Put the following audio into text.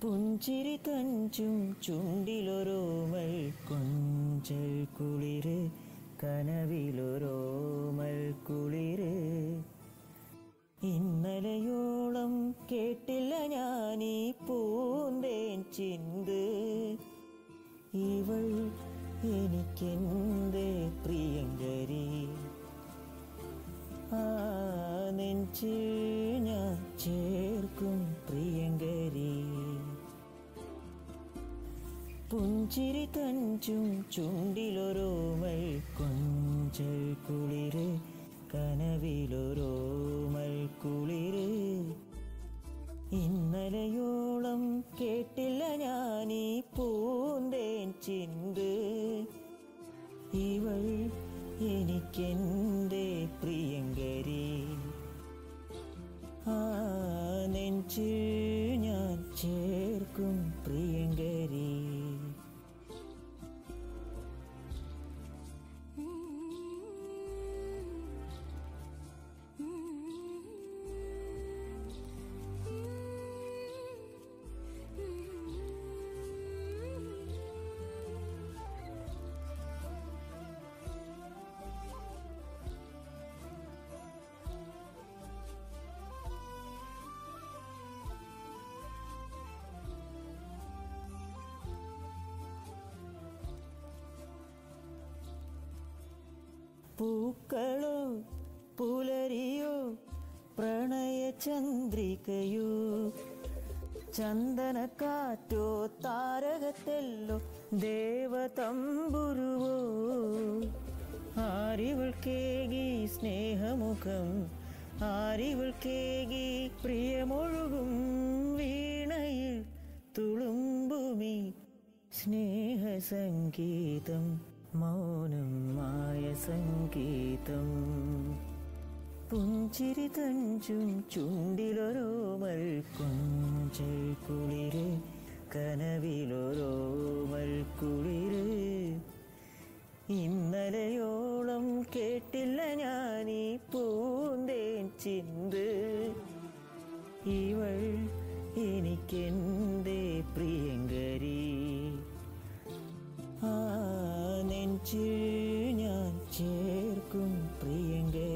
പുഞ്ചിരി തഞ്ചും ചുണ്ടിലൊരോമൽ കൊഞ്ചൽ കുളിര് കനവിലൊരോമൽ കുളിര് ഇന്നലെയോളം കേട്ടില്ല ഞാനീ പൂന്തേൻ ചിന്ത് ഇവൾ എനിക്കെന്തേ പ്രിയങ്കരി ആ നെഞ്ചിൽ ഞാൻ ചേർക്കും പ്രിയങ്കരി പുഞ്ചിരി തഞ്ചും ചുണ്ടിലൊരോമൽ കൊഞ്ചൽ കുളിര് കനവിലൊരോമൽ കുളിര് ഇന്നലെയോളം കേട്ടില്ല ഞാനീ പൂന്തേൻ ചിന്ത് ഇവൾ എനിക്കെന്തേ പ്രിയങ്കരി ആ നെഞ്ചിൽ ഞാൻ ചേർക്കും പ്രിയങ്കരി പൂക്കളോ പുലരിയോ പ്രണയചന്ദ്രികയോ ചന്ദനക്കാറ്റോ താരകത്തെല്ലോ ദേവതമ്പുരുവോ ആരിവൾക്കേകി സ്നേഹമുഖം ആരിവൾക്കേകി പ്രിയമൊഴുകും വീണയിൽ തുളുമ്പുമീ സ്നേഹസംഗീതം മൗനം മായ സംഗീതം പുഞ്ചിരി തഞ്ചും ചുണ്ടിലൊരോമൽ കൊഞ്ചൽ കുളിര് കനവിലൊരോമൽ കുളിര് ഇന്നലെയോളം കേട്ടില്ല ഞാനീ പൂന്തേൻ ചിന്ത് ഇവൾ എനിക്കെന്തേ പ്രിയങ്കരി ആ നെഞ്ചിൽ ഞാൻ ചേർക്കും പ്രിയങ്കരി